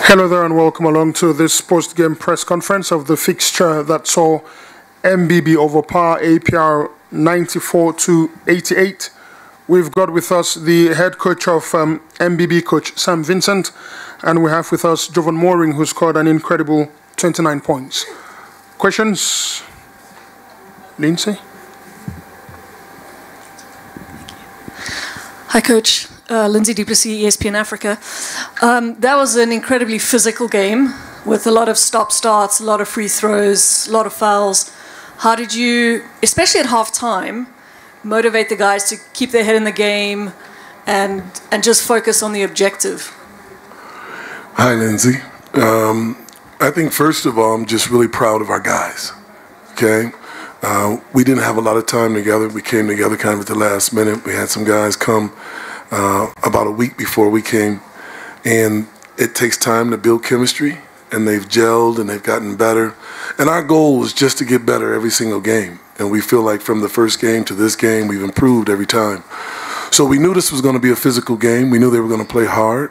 Hello there and welcome along to this post-game press conference of the fixture that saw MBB overpower APR 94-88. We've got with us the head coach of MBB, Coach Sam Vincent, and we have with us Jovan Mooring, who scored an incredible 29 points. Questions? Lindsay? Hi, Coach. Lindsay Duplessis, ESPN Africa. That was an incredibly physical game with a lot of stop-starts, a lot of free throws, a lot of fouls. How did you, especially at halftime, motivate the guys to keep their head in the game and just focus on the objective? Hi, Lindsay. I think, first of all, I'm just really proud of our guys, okay? We didn't have a lot of time together. We came together kind of at the last minute. We had some guys come about a week before we came, and it takes time to build chemistry, and they've gelled and they've gotten better. And our goal was just to get better every single game, and we feel like from the first game to this game, we've improved every time. So we knew this was going to be a physical game. We knew they were going to play hard.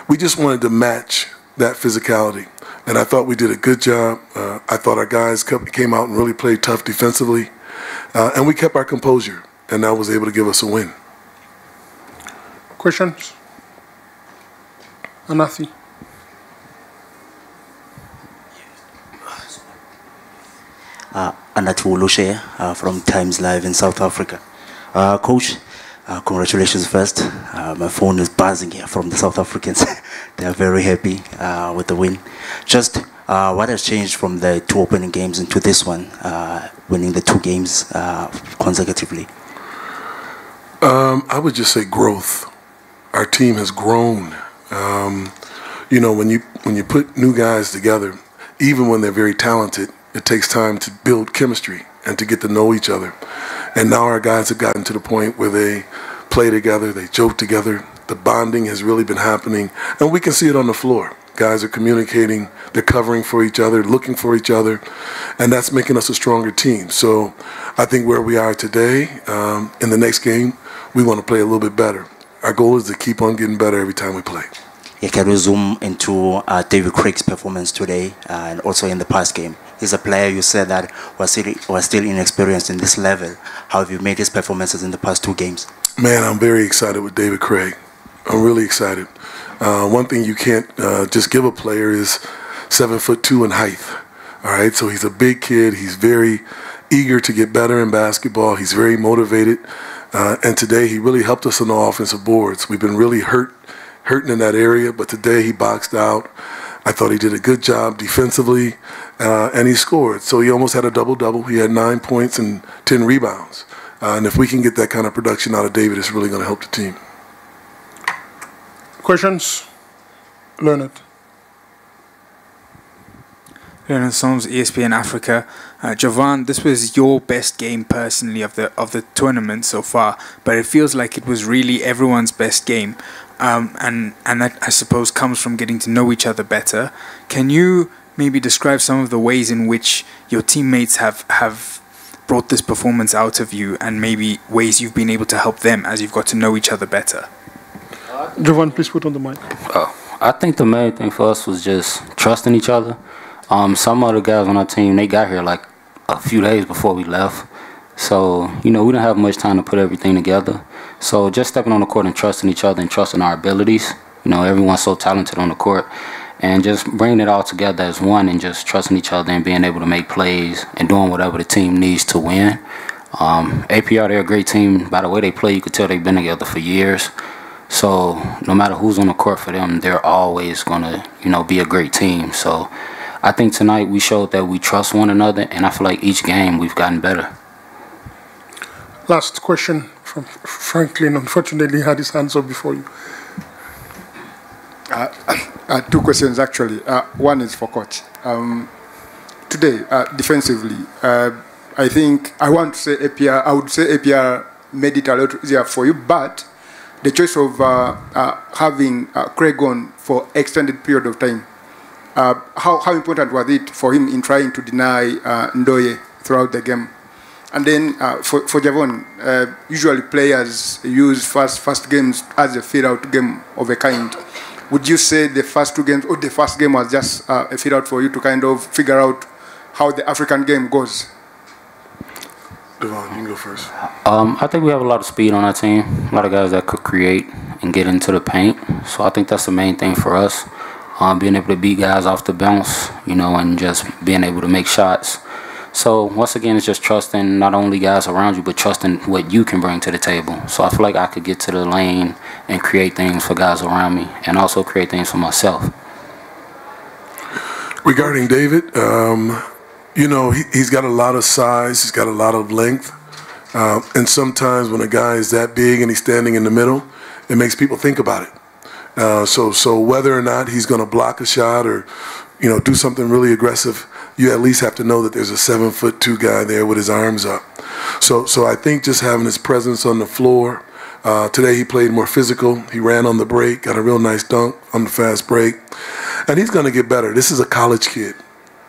We just wanted to match that physicality, and I thought we did a good job. I thought our guys came out and really played tough defensively, and we kept our composure, and that was able to give us a win. Questions? Anathi? Anathi Wolushe from Times Live in South Africa. Coach, congratulations first. My phone is buzzing here from the South Africans. They are very happy with the win. Just what has changed from the two opening games into this one, winning the two games consecutively? I would just say growth. Our team has grown. You know, when you put new guys together, even when they're very talented, it takes time to build chemistry and to get to know each other. And now our guys have gotten to the point where they play together, they joke together. The bonding has really been happening, and we can see it on the floor. Guys are communicating, they're covering for each other, looking for each other, and that's making us a stronger team. So I think where we are today, in the next game, we want to play a little bit better. Our goal is to keep on getting better every time we play. Yeah, can we zoom into David Craig's performance today and also in the past game? He's a player you said that was still inexperienced in this level. How have you made his performances in the past two games? Man, I'm very excited with David Craig. I'm really excited. One thing you can't just give a player is 7'2" in height. All right, so he's a big kid. He's very eager to get better in basketball. He's very motivated. And today he really helped us on the offensive boards. We've been really hurting in that area, but today he boxed out. I thought he did a good job defensively, and he scored. So he almost had a double-double. He had 9 points and 10 rebounds. And if we can get that kind of production out of David, it's really going to help the team. Questions? Leonard. Leonard Soms, ESPN Africa. Jovan, this was your best game personally of the tournament so far, but it feels like it was really everyone's best game, and that I suppose comes from getting to know each other better. Can you maybe describe some of the ways in which your teammates have brought this performance out of you, and maybe ways you've been able to help them as you've got to know each other better? Jovan, please put on the mic. I think the main thing for us was just trusting each other. Some other guys on our team, they got here like a few days before we left. So, you know, we didn't have much time to put everything together. So just stepping on the court and trusting each other and trusting our abilities. You know, everyone's so talented on the court. And just bringing it all together as one and just trusting each other and being able to make plays and doing whatever the team needs to win. APR, they're a great team. By the way they play, you could tell they've been together for years. So no matter who's on the court for them, they're always going to, you know, be a great team. So I think tonight we showed that we trust one another, and I feel like each game we've gotten better. Last question from Franklin. Unfortunately, he had his hands up before you. Two questions, actually. One is for Coach. Today, defensively, I think I want to say APR. I would say APR made it a lot easier for you, but the choice of having Craig on for extended period of time, how important was it for him in trying to deny Ndoye throughout the game? And then for Jovan, usually players use first games as a fade-out game of a kind. would you say the first two games, or the first game was just a fit out for you to kind of figure out how the African game goes? Devon, you can go first. I think we have a lot of speed on our team. A lot of guys that could create and get into the paint. So I think that's the main thing for us. Being able to beat guys off the bounce, you know, and just being able to make shots. So once again, it's just trusting not only guys around you, but trusting what you can bring to the table. So I feel like I could get to the lane and create things for guys around me, and also create things for myself. Regarding David, you know, he's got a lot of size, he's got a lot of length, and sometimes when a guy is that big and he's standing in the middle, it makes people think about it. So whether or not he's going to block a shot or, you know, do something really aggressive, you at least have to know that there's a 7'2" guy there with his arms up. So I think just having his presence on the floor. Today he played more physical. He ran on the break, got a real nice dunk on the fast break, and he's going to get better. This is a college kid.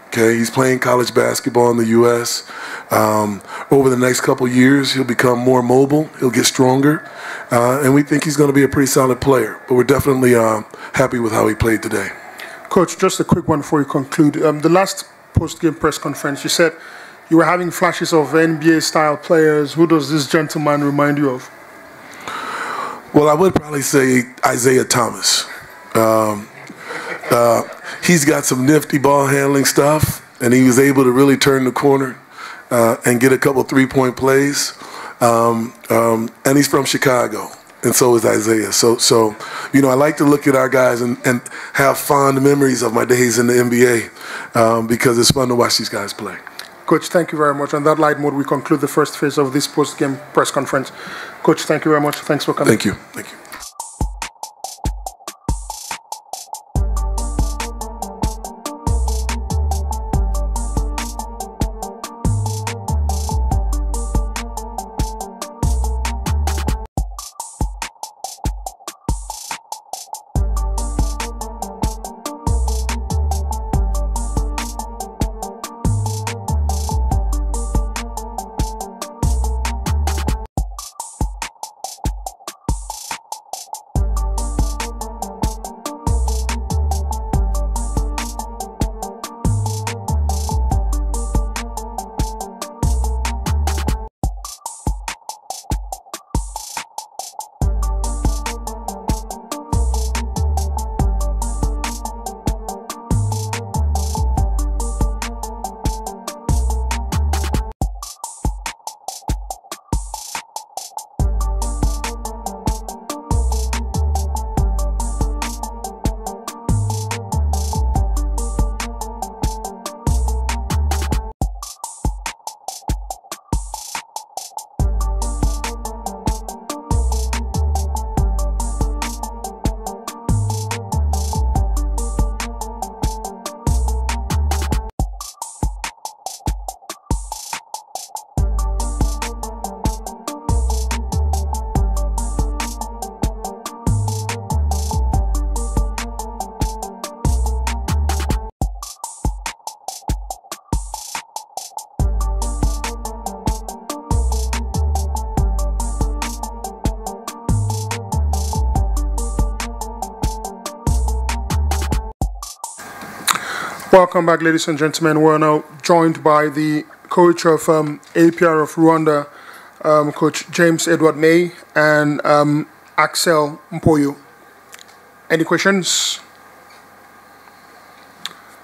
Okay, he's playing college basketball in the U.S. Over the next couple years, he'll become more mobile. He'll get stronger, and we think he's going to be a pretty solid player. But we're definitely happy with how he played today. Coach, just a quick one before you conclude. The last post-game press conference, you said you were having flashes of NBA-style players. Who does this gentleman remind you of? Well, I would probably say Isaiah Thomas. He's got some nifty ball handling stuff, and he was able to really turn the corner and get a couple three-point plays. And he's from Chicago, and so is Isaiah. So you know, I like to look at our guys and have fond memories of my days in the NBA because it's fun to watch these guys play. Coach, thank you very much. On that light mode, we conclude the first phase of this post-game press conference. Coach, thank you very much. Thanks for coming. Thank you. Thank you. Welcome back, ladies and gentlemen. We're now joined by the coach of APR of Rwanda, Coach James Edward May, and Axel Mpoyo. Any questions?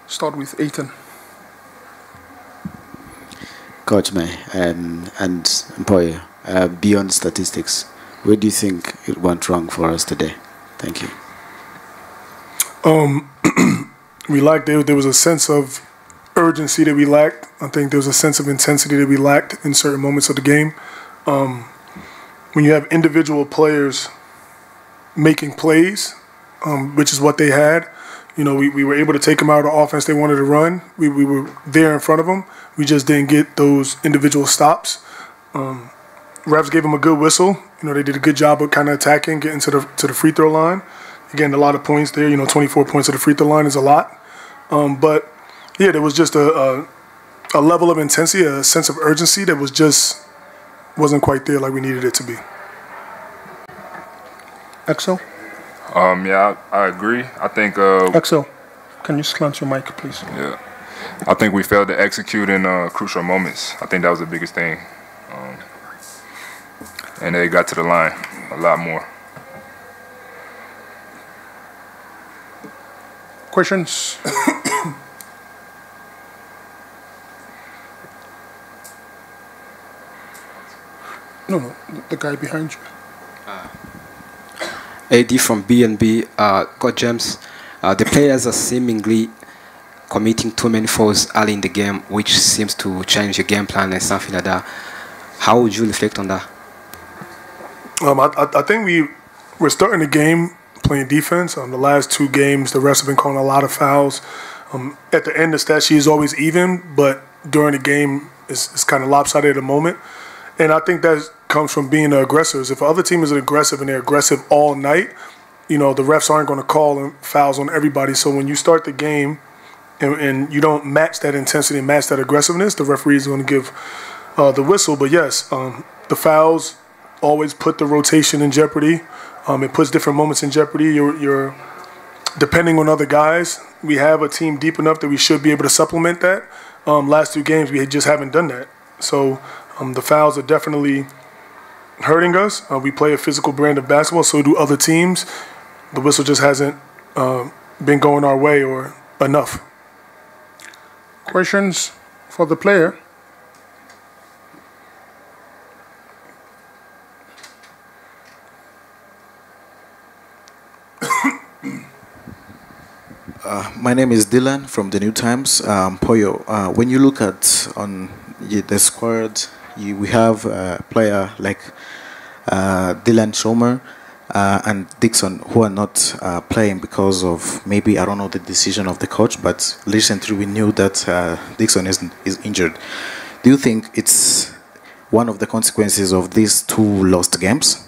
Start with Ethan. Coach May and Mpoyo, beyond statistics, where do you think it went wrong for us today? Thank you. We lacked, there was a sense of urgency that we lacked. I think there was a sense of intensity that we lacked in certain moments of the game. When you have individual players making plays, which is what they had, you know, we were able to take them out of the offense they wanted to run. We were there in front of them. We just didn't get those individual stops. Refs gave them a good whistle. You know, they did a good job of kind of attacking, getting to the free throw line. Again, a lot of points there. You know, 24 points at the free throw line is a lot. But yeah, there was just a level of intensity, a sense of urgency that wasn't quite there like we needed it to be. Axel? Yeah, I agree. I think. Axel, can you slant your mic, please? Yeah, I think we failed to execute in crucial moments. I think that was the biggest thing, and they got to the line a lot more. Questions? No, the guy behind you. AD from B&B, Coach James, the players are seemingly committing too many fouls early in the game, which seems to change your game plan and something like that. How would you reflect on that? I think we're starting the game playing defense. The last 2 games, the refs have been calling a lot of fouls. At the end, the stat sheet is always even, but during the game, it's kind of lopsided at the moment. And I think that comes from being the aggressors. If the other team is aggressive and they're aggressive all night, the refs aren't going to call fouls on everybody. So when you start the game and you don't match that intensity and match that aggressiveness, the referee is going to give the whistle. But yes, the fouls always put the rotation in jeopardy. It puts different moments in jeopardy. You're depending on other guys. We have a team deep enough that we should be able to supplement that. Last 2 games, we just haven't done that. So the fouls are definitely hurting us. We play a physical brand of basketball, so do other teams. The whistle just hasn't been going our way or enough. Questions for the player? My name is Dylan from the New Times. Poyo, when you look at on the squad, we have a player like Dylan Shomer and Dixon who are not playing because of maybe, I don't know, the decision of the coach, but recently we knew that Dixon is injured. Do you think it's one of the consequences of these 2 lost games?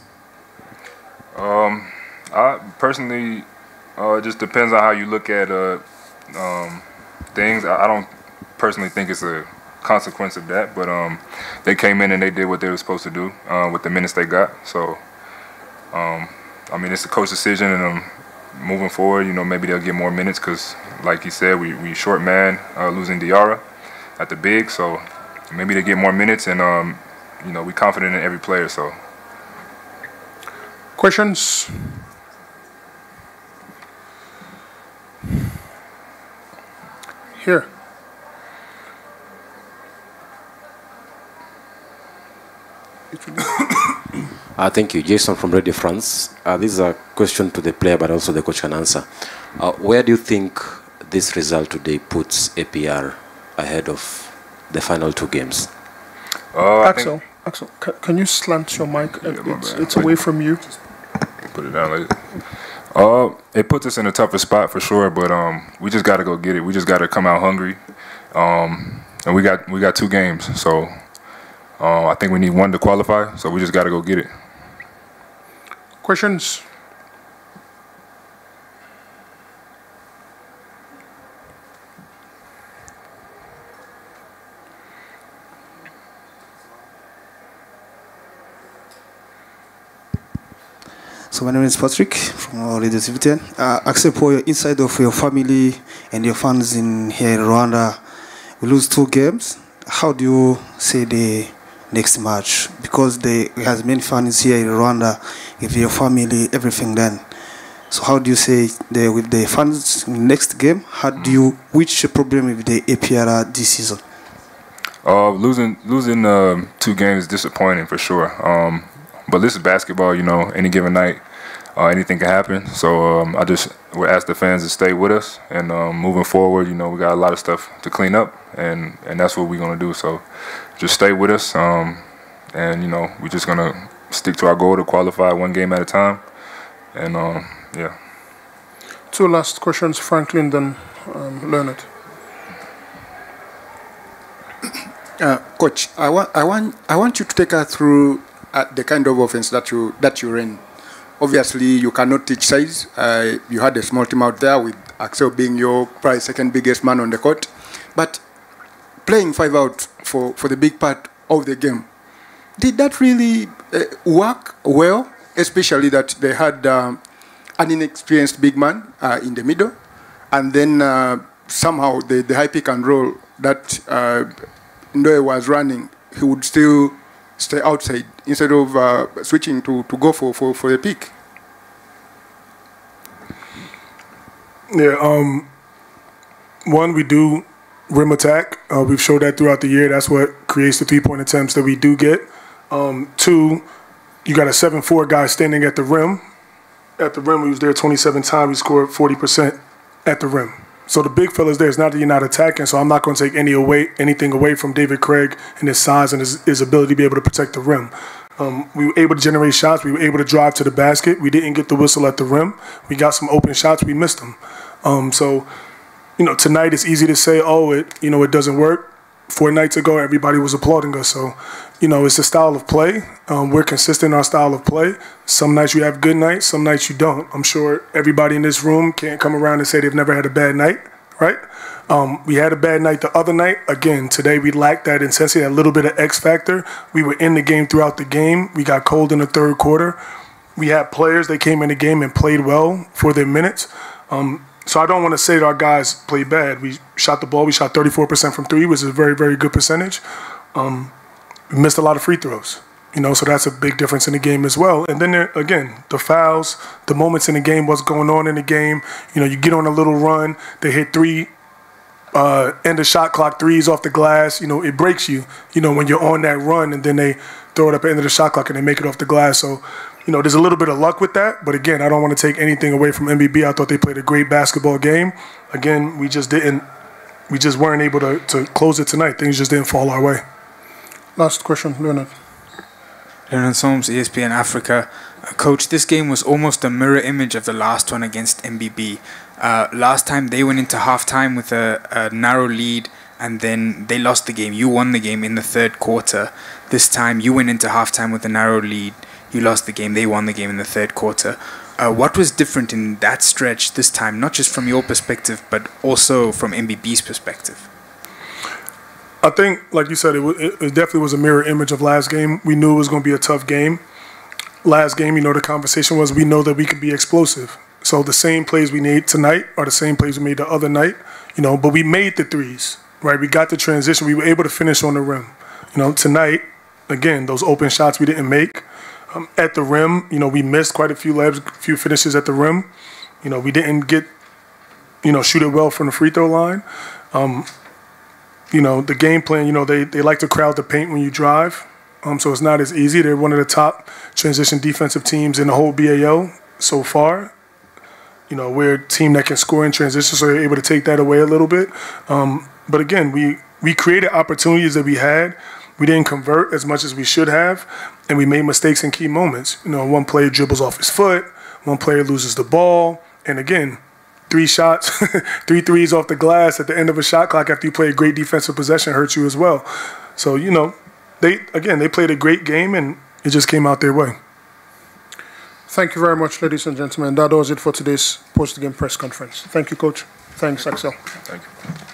I personally, it just depends on how you look at things. I don't personally think it's a consequence of that, but they came in and they did what they were supposed to do with the minutes they got. So, I mean, it's a coach decision, and moving forward, maybe they'll get more minutes because, like you said, we short man losing Diarra at the big, so maybe they get more minutes, and we confident in every player. So, questions? Here. Thank you. Jason from Radio France. This is a question to the player, but also the coach can answer. Where do you think this result today puts APR ahead of the final 2 games? Axel, can you slant your mic? It's away from you. Put it down later. It puts us in a tougher spot for sure, but we just got to go get it. We just got to come out hungry, and we got 2 games, so I think we need 1 to qualify. So we just got to go get it. Questions? So my name is Patrick from Radio Civilian. Except for your inside of your family and your fans in here in Rwanda, we lose 2 games. How do you say the next match? Because there has many fans here in Rwanda, with your family, everything then. So how do you say with the fans next game? How do you which problem with the APR this season? Losing 2 games is disappointing for sure. But this is basketball, any given night, anything can happen. So I just would ask the fans to stay with us, and moving forward, we got a lot of stuff to clean up, and that's what we're gonna do. So just stay with us, and we're just gonna stick to our goal to qualify 1 game at a time, and yeah. 2 last questions, Franklin, then Leonard. Coach, I want you to take us through the kind of offense that you ran. Obviously, you cannot teach size. You had a small team out there with Axel being your probably 2nd biggest man on the court, but playing 5 out for the big part of the game, did that really work well? Especially that they had an inexperienced big man in the middle, and then somehow the high pick and roll that Ndoye was running, he would still stay outside instead of switching to go for the pick. Yeah, one, we do rim attack. We've showed that throughout the year. That's what creates the three-point attempts that we do get. Two, you got a 7'4" guy standing at the rim. At the rim, we was there 27 times. We scored 40% at the rim. So the big fella's there. It's not that you're not attacking, so I'm not going to take anything away from David Craig and his size and his ability to be able to protect the rim. We were able to generate shots. We were able to drive to the basket. We didn't get the whistle at the rim. We got some open shots. We missed them. So, tonight it's easy to say, it doesn't work. 4 nights ago, everybody was applauding us. So, it's a style of play. We're consistent in our style of play. Some nights you have good nights, some nights you don't. I'm sure everybody in this room can't come around and say they've never had a bad night, right? We had a bad night the other night. Again, today we lacked that intensity, that little bit of X factor. We were in the game throughout the game. We got cold in the third quarter. We had players that came in the game and played well for their minutes. So I don't want to say that our guys played bad. We shot the ball. We shot 34% from three, which is a very, very good percentage. We missed a lot of free throws, so that's a big difference in the game as well. And then again, the fouls, the moments in the game, what's going on in the game. You get on a little run. They hit 3 end of shot clock threes off the glass. It breaks you, when you're on that run, and then they throw it up at the end of the shot clock and they make it off the glass. So, there's a little bit of luck with that. But again, I don't want to take anything away from MBB. I thought they played a great basketball game. Again, we just weren't able to close it tonight. Things just didn't fall our way. Last question, Leonard. Leonard Solms, ESPN Africa. Coach, this game was almost a mirror image of the last one against MBB. Last time they went into halftime with a narrow lead, and then they lost the game. You won the game in the third quarter. This time you went into halftime with a narrow lead. You lost the game. They won the game in the third quarter. What was different in that stretch this time, not just from your perspective, but also from MBB's perspective? I think, like you said, it definitely was a mirror image of last game. We knew it was going to be a tough game. Last game, the conversation was we know that we could be explosive. So the same plays we made tonight are the same plays we made the other night, but we made the threes, right? We got the transition. We were able to finish on the rim. Tonight, again, those open shots we didn't make. At the rim, we missed quite a few finishes at the rim. We didn't get, shoot it well from the free throw line. The game plan, they like to crowd the paint when you drive. So it's not as easy. They're one of the top transition defensive teams in the whole BAL so far. We're a team that can score in transition, so they're able to take that away a little bit. But again, we created opportunities that we had. We didn't convert as much as we should have, and we made mistakes in key moments. One player dribbles off his foot, one player loses the ball, and again, 3 shots, 3 threes off the glass at the end of a shot clock after you play a great defensive possession hurts you as well. So, they played a great game, and it just came out their way. Thank you very much, ladies and gentlemen. That was it for today's post-game press conference. Thank you, Coach. Thanks, Axel. Thank you.